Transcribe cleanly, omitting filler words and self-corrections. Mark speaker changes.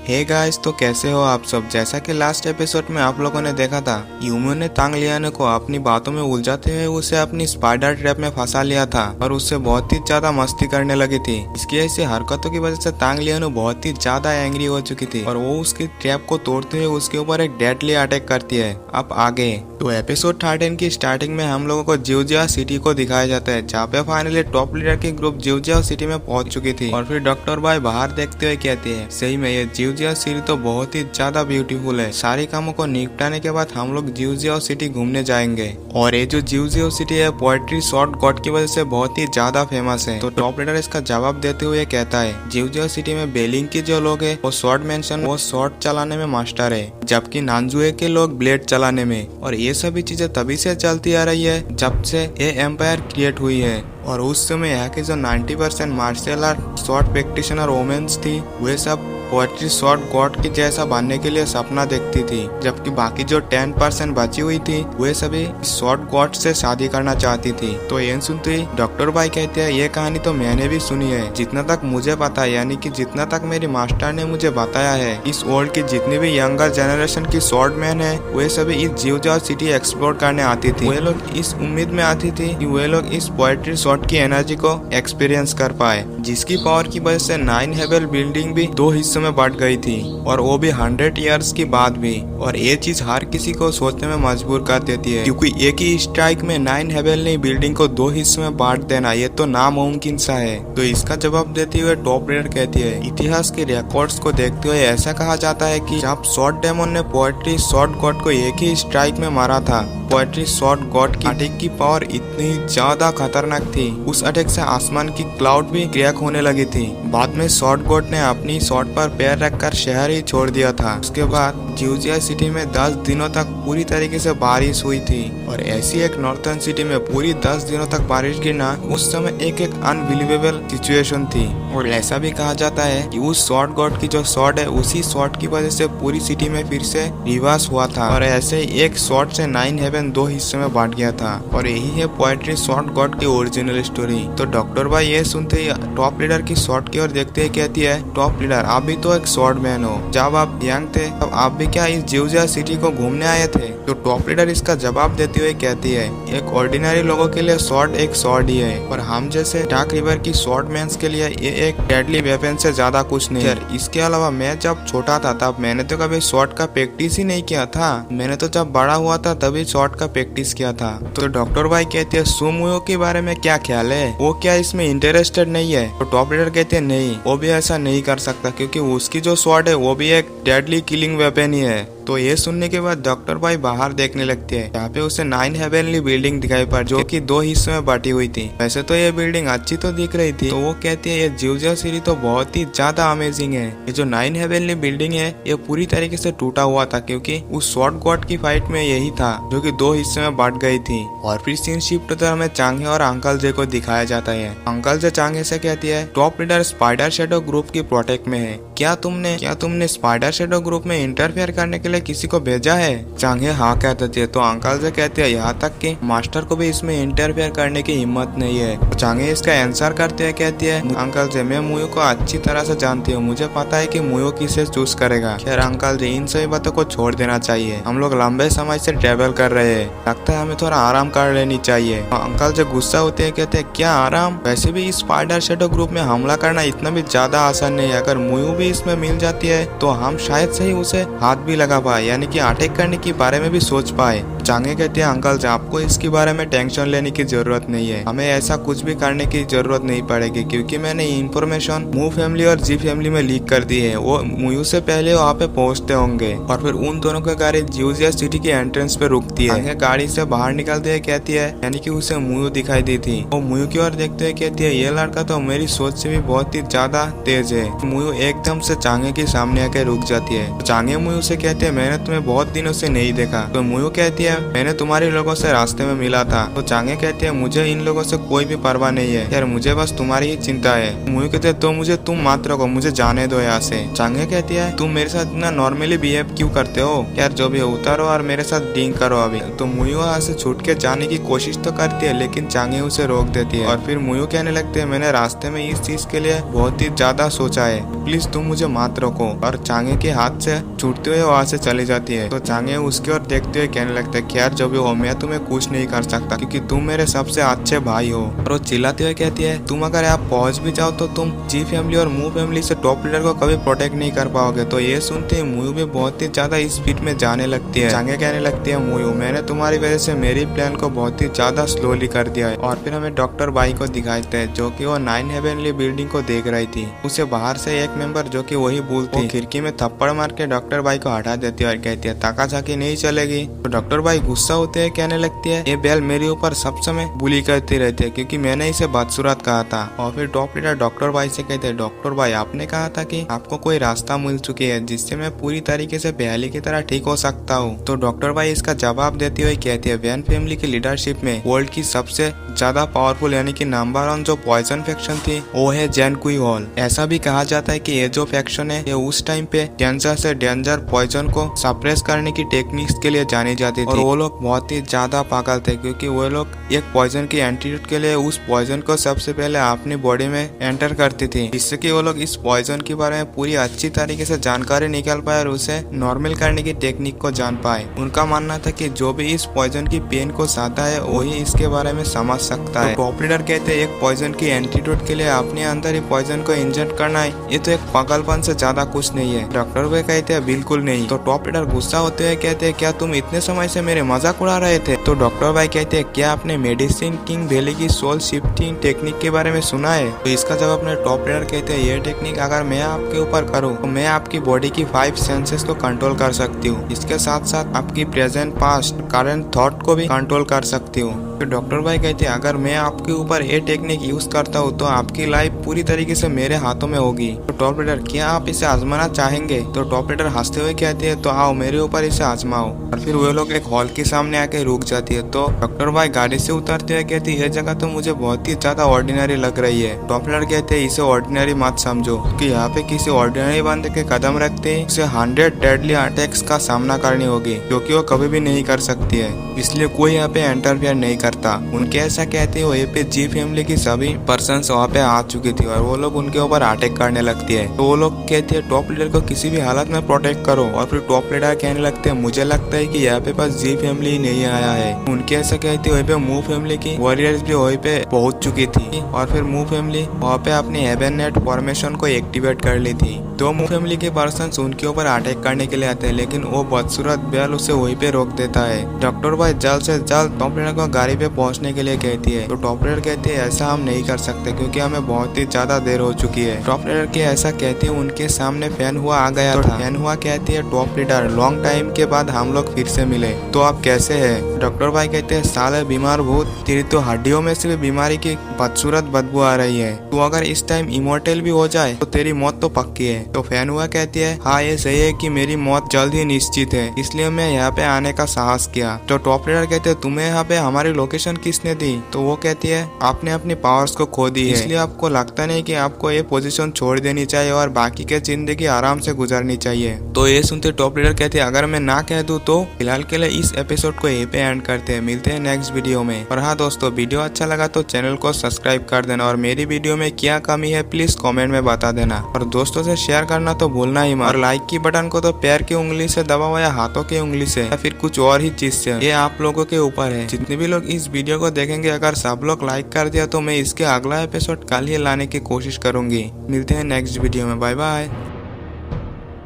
Speaker 1: Hey guys, तो कैसे हो आप सब। जैसा कि लास्ट एपिसोड में आप लोगों ने देखा था, यूमियो ने तांग लियानो को अपनी बातों में उलझाते हुए उसे अपनी स्पाइडर ट्रैप में फंसा लिया था और उससे बहुत ही ज्यादा मस्ती करने लगी थी। इसकी ऐसी हरकतों की वजह से तांग लियानो बहुत ही ज्यादा एंग्री हो चुकी थी और वो उसकी ट्रैप को तोड़ते हुए उसके ऊपर एक डेडली अटैक करती है। अब आगे तो एपिसोड 13 की स्टार्टिंग में हम लोगों को जियोजिया सिटी को दिखाया जाता है, जहाँ पे फाइनली टॉप लीडर की ग्रुप जियोजिया सिटी में पहुंच चुकी थी। और फिर डॉक्टर बाई बाहर देखते हुए कहती है, सही में ये जियोजिया सिटी तो बहुत ही ज्यादा ब्यूटीफुल है। सारे कामों को निपटाने के बाद हम लोग जियोजिया सिटी घूमने जाएंगे। और ये जो जियोजिया सिटी है पोएट्री शॉर्ट गॉड की वजह से बहुत ही ज्यादा फेमस है। तो टॉप लीडर इसका जवाब देते हुए कहता है, जियोजिया सिटी में बेलिंग के जो लोग है वो स्वॉर्ड मेंशन वो स्वॉर्ड चलाने में मास्टर है, जबकि नानजुए के लोग ब्लेड चलाने में। और ये सभी चीजें तभी से चलती आ रही है जब से ये एम्पायर क्रिएट हुई है। और उस समय यहाँ की जो 90% martial art short practitioner women's थी वे सब पोएट्री शॉर्ट गॉड की जैसा बनने के लिए सपना देखती थी, जबकि बाकी जो 10% बची हुई थी वे सभी शॉर्ट गॉड से शादी करना चाहती थी। तो ये सुनते ही डॉक्टर भाई कहते हैं, ये कहानी तो मैंने भी सुनी है, जितना तक मुझे पता है, यानी कि जितना तक मेरी मास्टर ने मुझे बताया है, इस वर्ल्ड की जितनी भी यंगर जनरेशन की शॉर्ट मैन है वे सभी इस जियोजिया सिटी एक्सप्लोर करने आती थी। वे लोग इस उम्मीद में आती थी कि वे लोग इस पोएट्री शॉर्ट की एनर्जी को एक्सपीरियंस कर पाए, जिसकी पावर की वजह से 9 हेवल बिल्डिंग भी 2 हिस्सों में बढ़ गई थी, और वो भी 100 इयर्स की बाद भी। और ये चीज हर किसी को सोचने में मजबूर कर देती है, क्योंकि एक ही स्ट्राइक में 9 हेवल ने बिल्डिंग को 2 हिस्सों में बांट देना ये तो नामुमकिन सा है। तो इसका जवाब देते हुए टॉप लीडर कहती है, इतिहास के रिकॉर्ड्स को देखते हुए ऐसा कहा जाता है कि जब शॉर्ट डेमन ने पोएट्री शॉर्ट गॉड को एक ही स्ट्राइक में मारा था, पोएट्री शॉर्ट गॉड की अटैक की पावर इतनी ज्यादा खतरनाक थी, उस अटैक से आसमान की क्लाउड भी क्रैक होने लगी थी। बाद में शॉर्ट गॉड ने अपनी शॉर्ट पर पैर रखकर शहर ही छोड़ दिया था। उसके बाद जियोजिया सिटी में 10 दिनों तक पूरी तरीके से बारिश हुई थी, और ऐसी एक नॉर्थर्न सिटी में पूरी 10 दिनों तक बारिश गिरना उस समय एक अनबिलीवेबल सिचुएशन थी। और ऐसा भी कहा जाता है कि उस शॉर्ट गॉड की जो शॉर्ट है उसी शॉर्ट की वजह से पूरी सिटी में फिर से रिवास हुआ था, और ऐसे ही एक शॉर्ट से 9 हेवन 2 हिस्सों में बांट गया था। और यही है पोएट्री शॉर्ट गॉड की ओरिजिनल स्टोरी। तो डॉक्टर भाई ये सुनते ही टॉप लीडर की शॉर्ट की ओर देखते ही कहती है, टॉप लीडर आप भी तो एक शॉर्ट मैन हो, जब आप यंग थे तब आप भी क्या इस जियोजिया सिटी को घूमने आए थे। तो टॉप लीडर इसका जवाब देते हुए कहती है, एक ऑर्डिनरी लोगों के लिए शॉर्ट एक शॉर्ट ही है, और हम जैसे डार्क रिवर की शॉर्ट मैंस के लिए ये एक डेडली वेपन से ज्यादा कुछ नहीं है। इसके अलावा मैं जब छोटा था तब मैंने तो कभी शॉर्ट का प्रैक्टिस ही नहीं किया था, मैंने तो जब बड़ा हुआ था तभी शॉर्ट का प्रैक्टिस किया था। तो डॉक्टर भाई कहते हैं, सुमुयो के बारे में क्या ख्याल है, वो क्या इसमें इंटरेस्टेड नहीं है। तो टॉप लीडर कहते हैं, नहीं वो भी ऐसा नहीं कर सकता, क्योंकि उसकी जो शॉर्ट है वो भी एक डेडली किलिंग वेपन ही है। तो ये सुनने के बाद डॉक्टर भाई बाहर देखने लगते हैं, यहाँ पे उसे 9 हेवनली बिल्डिंग दिखाई पड़ जो कि 2 हिस्सों में बांटी हुई थी। वैसे तो ये बिल्डिंग अच्छी तो दिख रही थी, तो वो कहती है ये जियोजिया सिटी तो बहुत ही ज्यादा अमेजिंग है। ये जो 9 हेवनली बिल्डिंग है ये पूरी तरीके से टूटा हुआ था, क्योंकि उस शॉर्ट गॉड की फाइट में यही था जो कि 2 हिस्सों में बांट गई थी। और फिर सीन शिफ्ट होकर हमें चांगे और अंकल जे को दिखाया जाता है। अंकल जे चांगे से कहती है, top leader spider shadow group की प्रोटेक्ट में है, क्या तुमने स्पाइडर शेडो ग्रुप में इंटरफेयर करने के लिए किसी को भेजा है। चांगे हाँ कहते थे। तो अंकल से कहते हैं, यहाँ तक कि मास्टर को भी इसमें इंटरफेयर करने की हिम्मत नहीं है। तो चांगे इसका आंसर करते हैं, कहती है, अंकल से मैं मुयो को अच्छी तरह से जानती हूँ, मुझे पता है कि मुयो किसे चूज करेगा। खैर अंकल जी इन सभी बातों को छोड़ देना चाहिए, हम लोग लंबे समय से ट्रेवल कर रहे हैं, लगता है हमें थोड़ा आराम कर लेनी चाहिए। तो अंकल से गुस्सा होते हैं, कहते हैं, क्या आराम, वैसे भी इस स्पाइडर शेडो ग्रुप में हमला करना इतना भी ज्यादा आसान नहीं है, अगर मुयो भी इसमें मिल जाती है तो हम शायद से ही उसे हाथ भी लगा पाए, यानी कि अटैक करने के बारे में भी सोच पाए। चांगे कहते हैं, अंकल जी आपको इसके बारे में टेंशन लेने की जरूरत नहीं है, हमें ऐसा कुछ भी करने की जरूरत नहीं पड़ेगी, क्योंकि मैंने इंफॉर्मेशन मू फैमिली और जी फैमिली में लीक कर दी है, वो मुयू से पहले वहाँ पे पहुँचते होंगे। और फिर उन दोनों की गाड़ी जियोजिया सिटी के एंट्रेंस पे रुकती है। चांगे गाड़ी से बाहर निकलते है, कहती है, यानी कि उसे मुयू दिखाई दी थी। वो मुयू की ओर देखते हुए कहती है, ये लड़का तो मेरी सोच से भी बहुत ही ज्यादा तेज है। मुयू एकदम से चांगे के सामने आके रुक जाती है। चांगे मुयू से कहते हैं, मैंने तुम्हें बहुत दिनों से नहीं देखा। तो मुयू कहती है, मैंने तुम्हारे लोगों से रास्ते में मिला था। तो चांगे कहती है मुझे इन लोगों से कोई भी परवाह नहीं है यार, मुझे बस तुम्हारी ही चिंता है। मुयू कहते तो मुझे तुम मत रखो, मुझे जाने दो यहाँ से। चांगे कहती है तुम मेरे साथ इतना नॉर्मली बिहेव क्यों करते हो यार, जो भी उतारो और मेरे साथ ड्रिंक करो अभी। तो मुयू यहाँ से छूट के जाने की कोशिश तो करती है, लेकिन चांगे उसे रोक देती है। और फिर मुयू कहने लगती है मैंने रास्ते में इस चीज के लिए बहुत ही ज्यादा सोचा है, प्लीज तुम मुझे मत रोको। और चांगे के हाथ से छूटते हुए वहाँ से चली जाती है। तो चांगे उसकी ओर देखते हुए कहने लगता है कि यार जो भी हो मैं तुम्हें कुछ नहीं कर सकता क्योंकि तुम मेरे सबसे अच्छे भाई हो। और वो चिल्लाते हुए कहती है तुम अगर आप पहुंच भी जाओ तो तुम जी फैमिली और मू फैमिली से टॉप लीडर को कभी प्रोटेक्ट नहीं कर पाओगे। तो ये सुनते ही मुयू भी बहुत ही ज्यादा स्पीड में जाने लगती है। चांगे कहने लगती है मुयू मैंने तुम्हारी वजह से मेरी प्लान को बहुत ही ज्यादा स्लोली कर दिया है। और फिर हमें डॉक्टर बाई को दिखाते हैं जो कि वो 9 हेवनली बिल्डिंग को देख रही थी। उसे बाहर से एक मेंबर जो कि वही बुल थी खिड़की में थप्पड़ मार के डॉक्टर बाई को हटा देती है और कहती है ताकाझाकी नहीं चलेगी। तो डॉक्टर बाई गुस्सा होते हैं, कहने लगती है ये बेल मेरे ऊपर सब समय बुली करती रहती है क्योंकि मैंने इसे बदसूरत कहा था। और फिर टॉप लीडर डॉक्टर बाई से कहते हैं डॉक्टर बाई आपने कहा था कि आपको कोई रास्ता मिल चुकी है जिससे मैं पूरी तरीके से पहले की तरह ठीक हो सकता हूँ। तो डॉक्टर बाई इसका जवाब देती हुए कहती है वैन फैमिली की लीडरशिप में वर्ल्ड की सबसे ज्यादा पावरफुल यानी कि नंबर 1 जो पॉइजन फैक्शन थी वो है जैन कुई हॉल। ऐसा भी कहा जाता है कि ये जो फैक्शन है ये उस टाइम पे डेंजर से डेंजर पॉइजन को सप्रेस करने की टेक्निक्स के लिए जानी जाती थी। और वो लोग बहुत ही ज्यादा पागल थे क्योंकि वो लोग एक पॉइजन की एंटीडोट के लिए उस पॉइजन को सबसे पहले अपनी बॉडी में एंटर करती थी, जिससे कि वो लोग इस पॉइजन के बारे में पूरी अच्छी तरीके से जानकारी निकाल पाए और उसे नॉर्मल करने की टेक्निक को जान पाए। उनका मानना था कि जो भी इस पॉइजन की पेन को सहता है वही इसके बारे में समझ सकता है। टॉप लीडर कहते हैं एक पॉइजन की एंटीडोट के लिए अपने अंदर ही पॉइजन को इंजेक्ट करना है ये तो एक पागलपन से ज्यादा कुछ नहीं है। डॉक्टर वे कहते हैं बिल्कुल नहीं। तो टॉप लीडर गुस्सा होते हुए कहते हैं क्या तुम इतने समय से मेरे मजाक उड़ा रहे थे। तो डॉक्टर भाई कहते हैं क्या आपने मेडिसिन किंग वैली की सोल शिफ्टिंग टेक्निक के बारे में सुना है। तो इसका जवाब अपने टॉप लीडर कहते हैं ये टेक्निक अगर मैं आपके ऊपर करूँ तो मैं आपकी बॉडी की 5 सेंसेस को कंट्रोल कर सकती हूँ, इसके साथ साथ आपकी प्रेजेंट पास्ट करंट थॉट को भी कंट्रोल कर सकती हूँ। तो डॉक्टर भाई कहते हैं अगर मैं आपके ऊपर ये टेक्निक यूज करता हूँ तो आपकी लाइफ पूरी तरीके से मेरे हाथों में होगी। तो टॉप लीडर क्या आप इसे आजमाना चाहेंगे। तो टॉप लीडर हंसते हुए कहते हैं तो आओ मेरे ऊपर इसे आजमाओ। और फिर वे लोग एक हॉल के सामने आके रुक जाती है। तो डॉक्टर भाई गाड़ी से उतरते हुए कहती है यह जगह तो मुझे बहुत ही ज्यादा ऑर्डिनरी लग रही है। टॉप लीडर कहते हैं इसे ऑर्डिनरी मत समझो कि यहाँ पे किसी ऑर्डिनरी बंदे के कदम रखते ही उसे 100 डेडली अटैक्स का सामना करनी होगी क्योंकि वो कभी भी नहीं कर सकती है, इसलिए कोई यहाँ पे इंटरफेयर नहीं करता। उनके ऐसा कहते हुए पे जी फैमिली की सभी पर्सन्स वहाँ पे आ चुकी थी और वो लोग उनके ऊपर अटैक करने लगती है। तो वो लोग कहते हैं टॉप लीडर को किसी भी हालत में प्रोटेक्ट करो। और फिर टॉप लीडर कहने लगते हैं मुझे लगता है कि यहाँ पे बस जी फैमिली ही नहीं आया है। उनके ऐसा कहते हुए पे मू फैमिली की वॉरियर्स भी वहीं पे पहुंच चुकी थी और फिर मू फैमिली वहाँ पे अपनी हेवन नेट फॉर्मेशन को एक्टिवेट कर ली थी। तो मू फैमिली के पर्सन उनके ऊपर अटैक करने के लिए आते हैं लेकिन वो बदसूरत बैल उसे वहीं पे रोक देता है। डॉक्टर भाई जल्द से जल्द टॉप लीडर को गाड़ी पे पहुंचने के लिए कहती है। तो टॉप लीडर कहती है ऐसा हम नहीं कर सकते क्योंकि हमें बहुत ही ज्यादा देर हो चुकी है। टॉप लीडर के ऐसा कहते हैं उनके सामने फैन हुआ आ गया था। फैन हुआ कहती है टॉप लीडर लॉन्ग टाइम के बाद हम लोग फिर से मिले, तो आप कैसे है। डॉक्टर भाई कहते हैं साले बीमार भूत, तेरी तो हड्डियों में से भी बीमारी की बदसूरत बदबू आ रही है, तू अगर इस टाइम इमोर्टल भी हो जाए तो तेरी मौत तो पक्की है। तो फैन हुआ कहती है हाँ ये सही है कि मेरी मौत जल्द ही निश्चित है, इसलिए मैं यहाँ पे आने का साहस किया। तो टॉप लीडर कहते हैं तुम्हें यहाँ पे हमारी लोकेशन किसने दी। तो वो कहती है आपने अपनी पावर्स को खो दी है, इसलिए आपको लगता नहीं कि आपको ये पोजीशन छोड़ देनी चाहिए और बाकी की जिंदगी आराम से गुजारनी चाहिए। तो ये सुनते टॉप लीडर कहते हैं अगर मैं ना कह दूं तो फिलहाल के लिए इस एपिसोड को यहीं पे एंड करते हैं, मिलते हैं नेक्स्ट वीडियो में। और हाँ दोस्तों वीडियो अच्छा लगा तो चैनल को सब्सक्राइब कर देना और मेरी वीडियो में क्या कमी है प्लीज कॉमेंट में बता देना और दोस्तों से शेयर करना तो भूलना ही मत। और लाइक की बटन को तो पैर की उंगली से दबाओ या हाथों की उंगली से या फिर कुछ और ही चीज से, ये आप लोगों के ऊपर है। जितने भी लोग इस वीडियो को देखेंगे अगर सब लोग लाइक कर दिया तो मैं इसके अगला एपिसोड कल ही लाने की कोशिश करूंगी। मिलते हैं नेक्स्ट वीडियो में, बाय बाय।